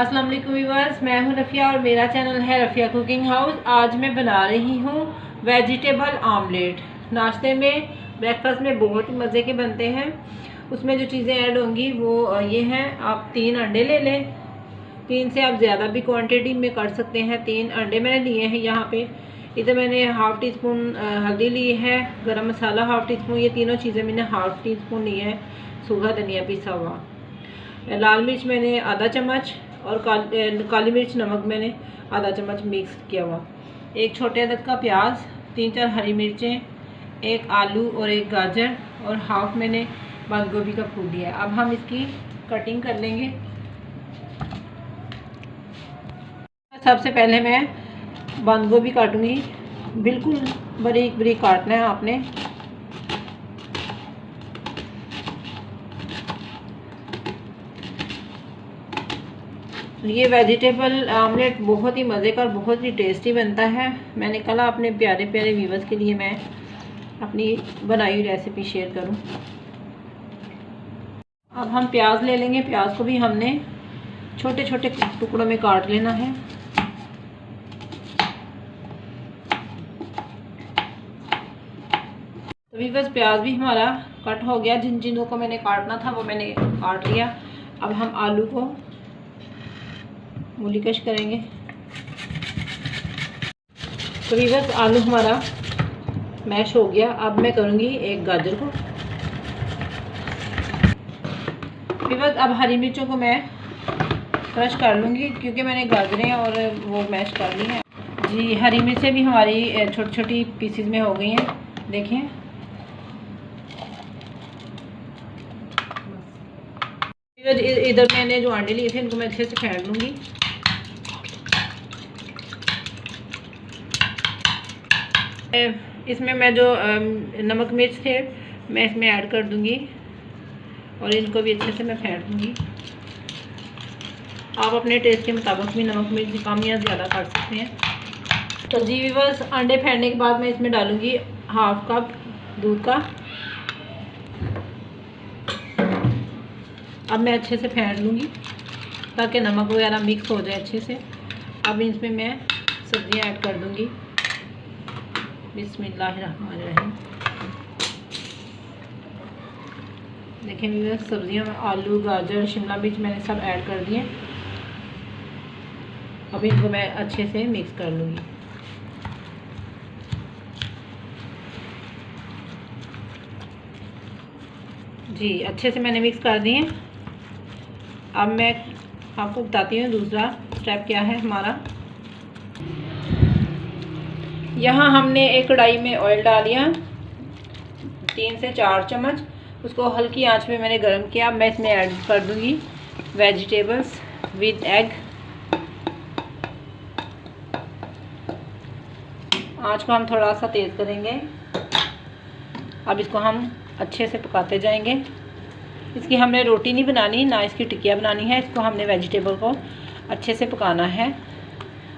अस्सलाम वालेकुम व्यूअर्स, मैं हूं रफ़िया और मेरा चैनल है रफ़िया कुकिंग हाउस। आज मैं बना रही हूं वेजिटेबल आमलेट। नाश्ते में, ब्रेकफास्ट में बहुत ही मज़े के बनते हैं। उसमें जो चीज़ें ऐड होंगी वो ये हैं। आप 3 अंडे ले लें, 3 से आप ज़्यादा भी क्वांटिटी में कर सकते हैं। 3 अंडे मैंने लिए हैं यहाँ पे। इधर मैंने हाफ़ टी स्पून हल्दी ली है, गरम मसाला हाफ़ टी स्पून, ये तीनों चीज़ें मैंने हाफ़ टी स्पून ली है। सूखा धनिया पिसा हुआ, लाल मिर्च मैंने आधा चम्मच और काली मिर्च नमक मैंने आधा चम्मच मिक्स किया हुआ, एक छोटे अदद का प्याज, 3-4 हरी मिर्चें, एक आलू और एक गाजर और हाफ मैंने बंद गोभी का फूल लिया है। अब हम इसकी कटिंग कर लेंगे। सबसे पहले मैं बंद गोभी काटूंगी, बिल्कुल बारीक बारीक काटना है आपने। ये वेजिटेबल आमलेट बहुत ही मज़े का और बहुत ही टेस्टी बनता है। मैंने कहा अपने प्यारे प्यारे व्यूअर्स के लिए मैं अपनी बनाई हुई रेसिपी शेयर करूं। अब हम प्याज ले लेंगे। प्याज को भी हमने छोटे छोटे टुकड़ों में काट लेना है। तो व्यूअर्स, प्याज भी हमारा कट हो गया। जिन जिनों को मैंने काटना था वो मैंने काट लिया। अब हम आलू को मूलीकश करेंगे। तो व्यूअर्स, आलू हमारा मैश हो गया। अब मैं करूँगी एक गाजर को। व्यूअर्स, अब हरी मिर्चों को मैं क्रश कर लूँगी क्योंकि मैंने गाजरें और वो मैश कर ली हैं। जी, हरी मिर्चें भी हमारी छोटी छोटी पीसेस में हो गई हैं, देखें। इधर मैंने जो अंडे लिए थे इनको मैं अच्छे से फेंट लूँगी। इसमें मैं जो नमक मिर्च थे मैं इसमें ऐड कर दूँगी और इनको भी अच्छे से मैं फेंट दूँगी। आप अपने टेस्ट के मुताबिक भी नमक मिर्च कम या ज़्यादा कर सकते हैं। तो जी व्यूअर्स, अंडे फेंटने के बाद मैं इसमें डालूँगी हाफ कप दूध का। अब मैं अच्छे से फेंट लूँगी ताकि नमक वगैरह मिक्स हो जाए अच्छे से। अब इसमें मैं सब्जियाँ ऐड कर दूँगी। बिस्मिल्लाहिर्रहमानिर्रहीम। देखें व्यूअर्स, सब्जियों में आलू, गाजर, शिमला मिर्च मैंने सब ऐड कर दिए। अब इनको मैं अच्छे से मिक्स कर लूँगी। जी, अच्छे से मैंने मिक्स कर दिए। अब मैं आपको बताती हूँ दूसरा स्टेप क्या है हमारा। यहाँ हमने एक कढ़ाई में ऑयल डाल लिया 3 से 4 चम्मच। उसको हल्की आंच पे मैंने गरम किया। मैं इसमें ऐड कर दूँगी वेजिटेबल्स विद एग। आंच को हम थोड़ा सा तेज़ करेंगे। अब इसको हम अच्छे से पकाते जाएंगे। इसकी हमने रोटी नहीं बनानी, ना इसकी टिकिया बनानी है। इसको हमने वेजिटेबल को अच्छे से पकाना है।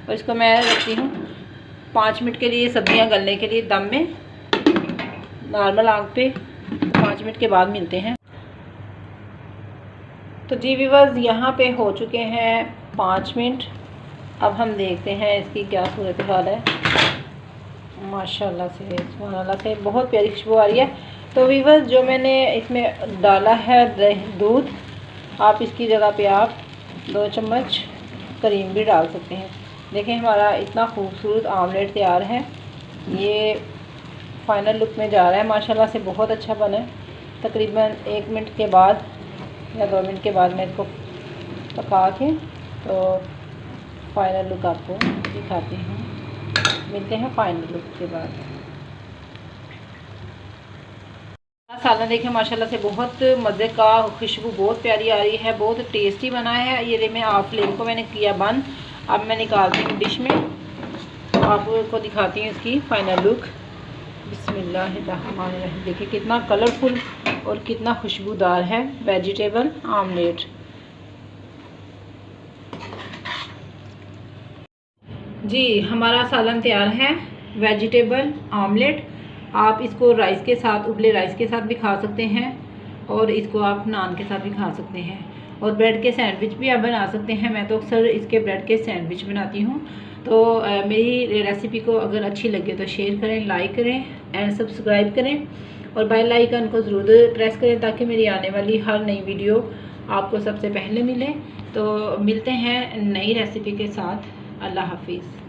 और इसको मैं रखती हूँ 5 मिनट के लिए, सब्जियां गलने के लिए दम में, नॉर्मल आग पे। 5 मिनट के बाद मिलते हैं। तो जी व्यूअर्स, यहाँ पे हो चुके हैं 5 मिनट। अब हम देखते हैं इसकी क्या सूरत हाल है। माशाल्लाह से, सुभान से बहुत प्यारी खुशबू आ रही है। तो व्यूअर्स, जो मैंने इसमें डाला है दूध, आप इसकी जगह पे आप 2 चम्मच क्रीम भी डाल सकते हैं। देखें, हमारा इतना खूबसूरत आमलेट तैयार है। ये फाइनल लुक में जा रहा है। माशाल्लाह से बहुत अच्छा बना है। तकरीबन 1 मिनट के बाद या 2 मिनट के बाद मैं इसको पका के तो फाइनल लुक आपको दिखाती हूँ। मिलते हैं फाइनल लुक के बाद। सालन देखें, माशाल्लाह से बहुत मज़े का, खुशबू बहुत प्यारी आ रही है, बहुत टेस्टी बना है। ये मैं आप फ्लेम को मैंने किया बंद। अब मैं निकालती हूँ डिश में, आपको दिखाती हूँ इसकी फाइनल लुक। बिस्मिल्लाहिर्रहमानिर्रहीम। देखिए कितना कलरफुल और कितना खुशबूदार है वेजिटेबल आमलेट। जी, हमारा सालन तैयार है, वेजिटेबल आमलेट। आप इसको राइस के साथ, उबले राइस के साथ भी खा सकते हैं और इसको आप नान के साथ भी खा सकते हैं। और ब्रेड के सैंडविच भी आप बना सकते हैं। मैं तो अक्सर इसके ब्रेड के सैंडविच बनाती हूँ। तो मेरी रेसिपी को अगर अच्छी लगे तो शेयर करें, लाइक करें एंड सब्सक्राइब करें और बेल आइकन को ज़रूर प्रेस करें ताकि मेरी आने वाली हर नई वीडियो आपको सबसे पहले मिले। तो मिलते हैं नई रेसिपी के साथ। अल्लाह हाफिज़।